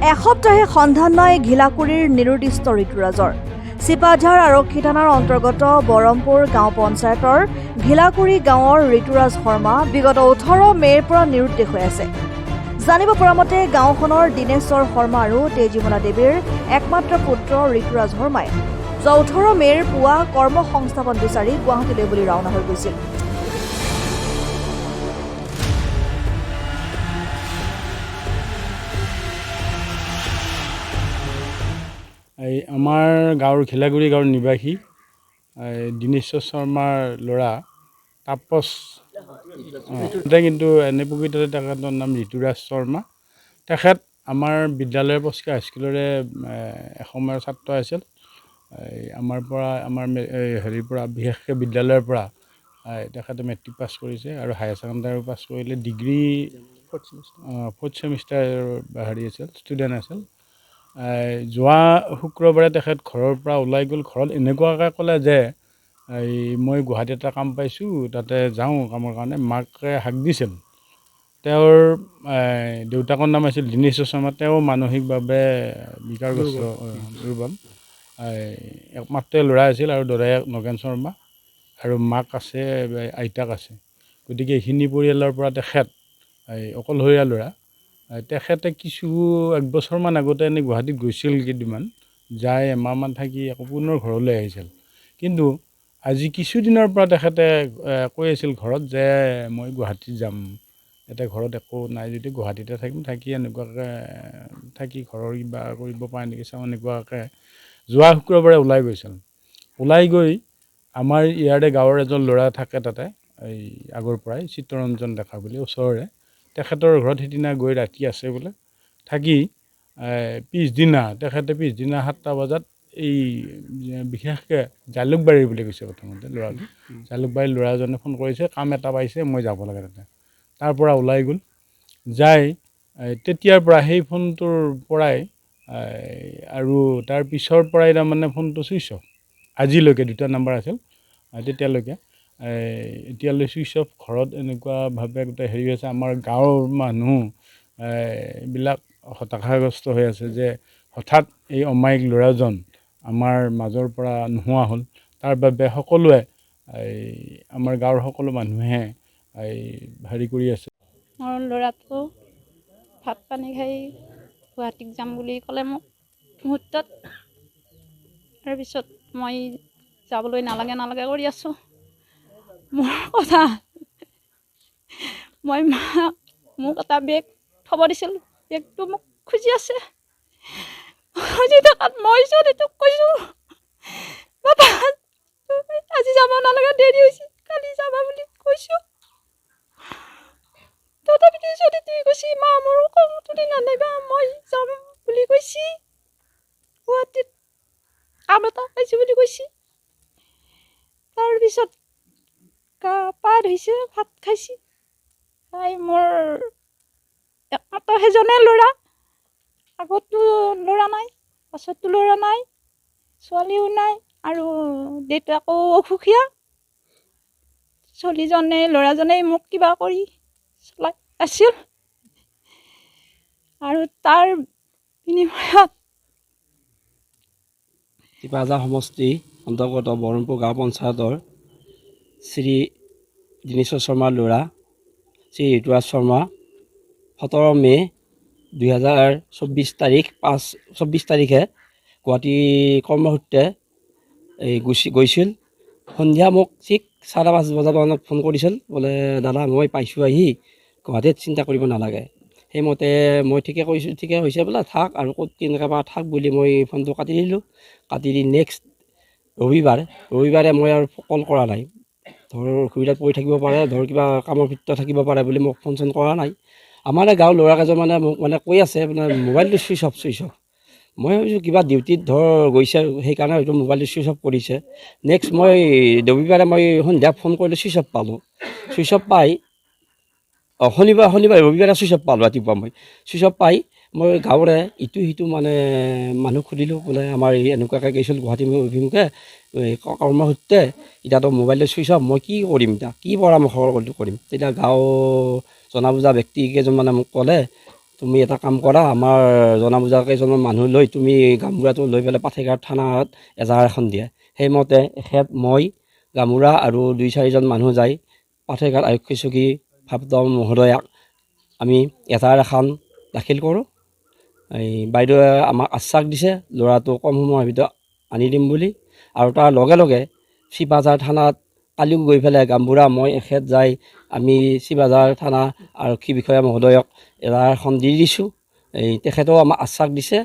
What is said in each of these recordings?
এসপ্তাহে সন্ধান নাই ঘিলাকুৰিৰ নিৰুদ্দিষ্ট ঋতুৰাজৰ। চিপাঝাৰ আৰক্ষী থানাৰ অন্তৰ্গত বৰমপুৰ গাঁও পঞ্চায়তৰ ঘিলাকুৰি গাঁৱৰ ঋতুৰাজ শৰ্মা বিগত 18 মে'ৰ পৰা নিৰুদ্দেশ হৈ আছে। জানিব পৰা মতে গাঁওখনৰ দীনেশ্বৰ শৰ্মা আৰু তেজীমলা দেৱীৰ একমাত্ৰ পুত্ৰ ঋতুৰাজ শৰ্মাই যোৱা 18 মে'ৰ পুৱা কৰ্মসংস্থাপন বিচাৰি গুৱাহাটীলৈ বুলি ৰাওনা হৈ গৈছিল। আমাৰ গাঁৱৰ ঘিলাকুৰি গাঁৱৰ নিবাসী দীনেশ্বৰ শৰ্মাৰ ল'ৰা তাপস কিন্তু এনে প্ৰকৃততে তেখেতৰ নাম ঋতুৰাজ শৰ্মা। তেখেত আমাৰ বিদ্যালয়ৰ পস্কা হাইস্কুলৰে এসময়ৰ ছাত্ৰ আছিল। আমাৰ হেৰিৰ পৰা বিশেষকৈ বিদ্যালয়ৰ পৰা তেখেতে মেট্ৰিক পাছ কৰিছে আৰু হায়াৰ ছেকেণ্ডাৰী পাছ কৰিলে। ডিগ্ৰী ফ'ৰ্থ ছেমিষ্টাৰ হেৰি আছিল, ষ্টুডেণ্ট আছিল। যোৱা শুক্ৰবাৰে তেখেত ঘৰৰ পৰা ওলাই গ'ল। ঘৰত এনেকুৱাকৈ ক'লে যে মই গুৱাহাটীত এটা কাম পাইছোঁ, তাতে যাওঁ কামৰ কাৰণে। মাকে হাক দিছিল। তেওঁৰ দেউতাকৰ নাম আছিল দীনেশ্বৰ শৰ্মা। তেওঁ মানসিকভাৱে বিকাৰগ্ৰস্ত, দুৰ্বল। একমাত্ৰ ল'ৰা আছিল আৰু দদায়েক নগেন শৰ্মা আৰু মাক আছে, আইতাক আছে। গতিকে এইখিনি পৰিয়ালৰ পৰা তেখেত অকলশৰীয়া ল'ৰা। তেখেতে এক বছৰমান আগতে এনেই গুৱাহাটীত গৈছিল কেইদিনমান, যাই এমাহমান থাকি আকৌ পুনৰ ঘৰলৈ আহিছিল। কিন্তু আজি কিছুদিনৰ পৰা তেখেতে কৈ আছিল ঘৰত যে মই গুৱাহাটীত যাম, এতিয়া ঘৰত একো নাই যদি গুৱাহাটীতে থাকিম, থাকি এনেকুৱাকৈ থাকি ঘৰৰ কিবা কৰিব পাৰে নেকি চাওঁ, এনেকুৱাকৈ যোৱা শুক্ৰবাৰে ওলাই গৈছিল। ওলাই গৈ আমাৰ ইয়াৰে গাঁৱৰ এজন ল'ৰা থাকে তাতে, আগৰ পৰাই চিত্তৰঞ্জন ডেকা বুলি, ওচৰৰে। তেখেতৰ ঘৰত সিদিনা গৈ ৰাতি আছে বোলে, থাকি পিছদিনা 7টা বজাত বিশেষকৈ জালুকবাৰী বুলি কৈছে প্ৰথমতে ল'ৰাটো। জালুকবাৰীৰ ল'ৰাজনে ফোন কৰিছে, কাম এটা পাইছে, মই যাব লাগে তাতে। তাৰ পৰা ওলাই গ'ল। যাই তেতিয়াৰ পৰা সেই ফোনটোৰ পৰাই আৰু তাৰ পিছৰ পৰাই তাৰমানে ফোনটো ছুইচ অফ। আজিলৈকে 2টা নাম্বাৰ আছিল, তেতিয়ালৈকে এতিয়ালৈ ছুইচ অফ। ঘৰত এনেকুৱাভাৱে গোটেই হেৰি হৈছে। আমাৰ গাঁৱৰ মানুহ বিলাক হতাশাগ্ৰস্ত হৈ আছে যে হঠাৎ এই অমায়িক ল'ৰাজন আমাৰ মাজৰ পৰা নোহোৱা হ'ল। তাৰ বাবে সকলোৱে আমাৰ গাঁৱৰ সকলো মানুহে হেৰি কৰি আছে। মোৰ ল'ৰাটো ভাত পানী খাই গুৱাহাটীত যাম বুলি ক'লে মোক মুহূৰ্তত। তাৰপিছত মই যাবলৈ নালাগে কৰি আছোঁ। মোৰ কথা মই মোক এটা বেগ থ'ব দিছিল, বেগটো মোক খুজি আছে। খুজি থকাত মই ছোৱালীটোক কৈছোঁ, বাবা আজি যাব নালাগে, দেৰি হৈছে, কালি যাবা বুলি কৈছোঁ। তথাপিতো ছোৱালীটোৱে কৈছে, মা মোৰ খং তুলি নানিবা, মই যাম বুলি কৈছে। গুৱাহাটীত কাম এটা পাইছোঁ বুলি কৈছে। তাৰপিছত গা পা ধুইছে, ভাত খাইছে। তাই মোৰ একমাত্ৰ সেইজনে ল'ৰা। আগতো ল'ৰা নাই, পাছতো ল'ৰা নাই, ছোৱালীও নাই, আৰু দেউতাকো অসুখীয়া। ল'ৰাজনেই মোক কিবা কৰি চলাই আছিল। আৰু তাৰ বিনিময়ত চিপাঝাৰ সমষ্টি অন্তৰ্গত বৰমপুৰ গাঁও পঞ্চায়তৰ শ্ৰী দীনেশ্বৰ শৰ্মাৰ ল'ৰা শ্ৰী ঋতুৰাজ শৰ্মা 17 মে' 2024 তাৰিখে গুৱাহাটী কৰ্মসূত্ৰে গৈছিল। সন্ধিয়া মোক ঠিক 5:30 বজাত ফোন কৰিছিল, বোলে দাদা মই পাইছোঁ আহি, গুৱাহাটীত চিন্তা কৰিব নালাগে। সেইমতে মই ঠিকে হৈছে বোলে, থাক আৰু ক'ত কেনেকৈ বা থাক বুলি মই ফোনটো কাটি দিলোঁ। কাটি দি নেক্সট ৰবিবাৰে মই আৰু কল কৰা নাই। অসুবিধাত পৰি থাকিব পাৰে, কিবা কামৰ ভিতৰত থাকিব পাৰে বুলি মোক ফোন চোন কৰা নাই। আমাৰ গাঁৱৰ ল'ৰা কেইজন মোক কৈ আছে মোবাইলটো ছুইচ অফ। মই ভাবিছোঁ কিবা ডিউটিত গৈছে, সেইকাৰণে হয়তো মোবাইলটো ছুইচ অফ কৰিছে। নেক্সট মই ৰবিবাৰে সন্ধিয়া ফোন কৰিলোঁ, ছুইচ অফ পালোঁ। ছুইচ অফ পাই ৰবিবাৰে ছুইচ অফ পালোঁ। ৰাতিপুৱা মই ছুইচ অফ পাই মই গাঁৱৰে ইটো সিটো মানুহ সুধিলোঁ, বোলে আমাৰ এনেকুৱাকৈ গৈছিল গুৱাহাটী অভিমুখে কৰ্মসূত্ৰে, এতিয়াতো মোবাইলটো ছুইচ অফ, মই কি কৰিম, এতিয়া কি পৰামৰ্শ কৰিম। তেতিয়া গাঁও জনা বুজা ব্যক্তি কেইজনমানে মোক ক'লে, তুমি এটা কাম কৰা, আমাৰ জনা বুজা কেইজনমান মানুহ লৈ তুমি গামোৰাটো লৈ পেলাই পাথেঘাট থানাত এজাহাৰ এখন দিয়া। সেইমতে এখেত মই গামোৰা আৰু 2-4জন মানুহ যাই পাথেঘাট আৰক্ষী চকী ভাপ্ত মহোদয়াক আমি এজাহাৰ এখন দাখিল কৰোঁ। এই বাইদেৱে আমাক আশ্বাস দিছে ল'ৰাটো কম সময়ৰ ভিতৰত আনি দিম বুলি, আৰু তাৰ লগে লগে চিপাঝাৰ থানাত কালিও গৈ পেলাই গামোৰা মই এখেত যাই আমি চিপাঝাৰ থানা আৰক্ষী বিষয়া মহোদয়ক এজাহাৰখন দি দিছোঁ। এই তেখেতেও আমাক আশ্বাস দিছে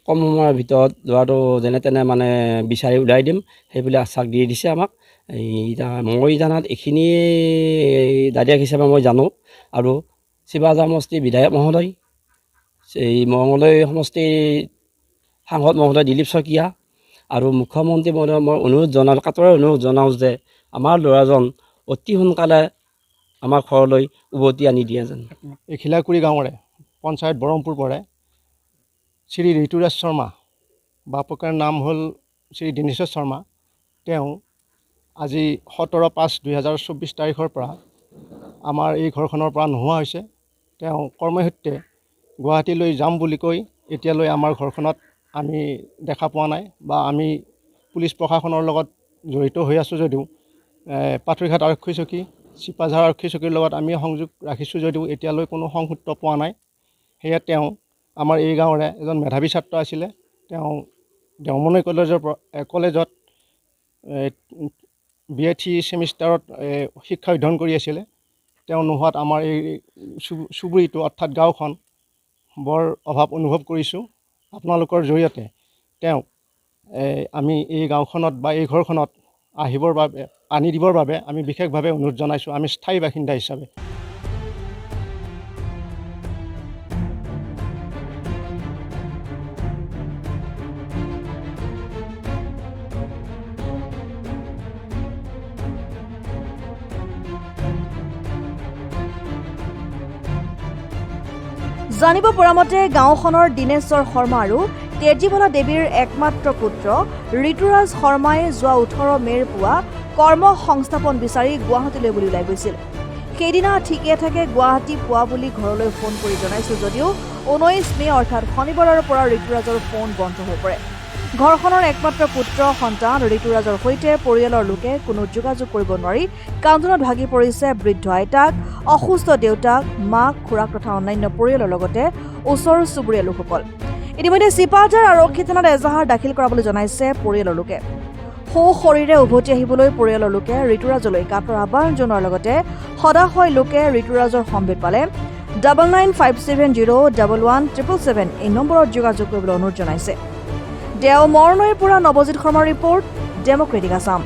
কম সময়ৰ ভিতৰত ল'ৰাটো যেনে তেনে মানে বিচাৰি ওলাই দিম সেইবুলি আশ্বাস দি দিছে আমাক। মই জানাত এইখিনিয়ে দাদিয়াক হিচাপে মই জানো। আৰু চিপাঝাৰ সমষ্টিৰ বিধায়ক মহোদয়, এই মঙলদৈ সমষ্টিৰ সাংসদ মহোদয় দিলীপ শইকীয়া আৰু মুখ্যমন্ত্ৰী মহোদয় মই কাতৰে অনুৰোধ জনাওঁ যে আমাৰ ল'ৰাজন অতি সোনকালে আমাৰ ঘৰলৈ উভতি আনি দিয়ে যেন। এই ঘিলাকুৰি গাঁৱৰে পঞ্চায়ত বৰমপুৰ পৰে শ্ৰী ঋতুৰাজ শৰ্মা, বাপকৰ নাম হ'ল শ্ৰী দীনেশ্বৰ শৰ্মা। তেওঁ আজি 17/5/2024 তাৰিখৰ পৰা আমাৰ এই ঘৰখনৰ পৰা নোহোৱা হৈছে। তেওঁ কৰ্মসূত্ৰে গুৱাহাটীলৈ যাম বুলি কৈ এতিয়ালৈ আমাৰ ঘৰখনত আমি দেখা পোৱা নাই, বা আমি পুলিচ প্ৰশাসনৰ লগত জড়িত হৈ আছোঁ যদিও পাথেঘাট আৰক্ষী চকী, চিপাঝাৰ আৰক্ষী চকীৰ লগত আমি সংযোগ ৰাখিছোঁ যদিও এতিয়ালৈ কোনো সংসূত্ৰ পোৱা নাই। সেয়ে তেওঁ আমাৰ এই গাঁৱৰে এজন মেধাৱী ছাত্ৰ আছিলে। তেওঁ দেওমনি কলেজত BA 3 ছেমিষ্টাৰত শিক্ষা অধ্যয়ন কৰি আছিলে। তেওঁ নোহোৱাত আমাৰ এই চুবুৰীটো অৰ্থাৎ গাঁওখন বৰ অভাৱ অনুভৱ কৰিছোঁ। আপোনালোকৰ জৰিয়তে তেওঁক আমি এই গাঁওখনত বা এই ঘৰখনত আনি দিবৰ বাবে আমি বিশেষভাৱে অনুৰোধ জনাইছোঁ, আমি স্থায়ী বাসিন্দা হিচাপে। জানিব পৰা মতে গাঁওখনৰ দীনেশ্বৰ শৰ্মা আৰু তেজীবালা দেৱীৰ একমাত্ৰ পুত্ৰ ঋতুৰাজ শৰ্মাই যোৱা 18 মে'ৰ পুৱা কৰ্ম সংস্থাপন বিচাৰি গুৱাহাটীলৈ বুলি ওলাই গৈছিল। সেইদিনা ঠিকে থাকে গুৱাহাটী পোৱা বুলি ঘৰলৈ ফোন কৰি জনাইছিল যদিও 19 মে' অৰ্থাৎ শনিবাৰৰ পৰা ঋতুৰাজৰ ফোন বন্ধ হৈ পৰে। ঘৰখনৰ একমাত্ৰ পুত্ৰ সন্তান ঋতুৰাজৰ সৈতে পৰিয়ালৰ লোকে কোনো যোগাযোগ কৰিব নোৱাৰি কান্দোনত ভাগি পৰিছে বৃদ্ধ আইতাক, অসুস্থ দেউতাক, মাক, খুৰাক তথা অন্যান্য পৰিয়ালৰ লগতে ওচৰ চুবুৰীয়া লোকসকল। ইতিমধ্যে চিপাঝাৰ আৰক্ষী থানাত এজাহাৰ দাখিল কৰা বুলি জনাইছে পৰিয়ালৰ লোকে। শৰীৰে উভতি আহিবলৈ পৰিয়ালৰ লোকে ঋতুৰাজলৈ কাতৰ আহ্বান জনোৱাৰ লগতে সদাশয় লোকে ঋতুৰাজৰ সম্ভেদ পালে 9957011777 এই নম্বৰত যোগাযোগ কৰিবলৈ অনুৰোধ জনাইছে। দেওমৰনৈৰ পৰা নৱজিৎ শৰ্মাৰ ৰিপৰ্ট, ডেমক্ৰেটিক আছাম।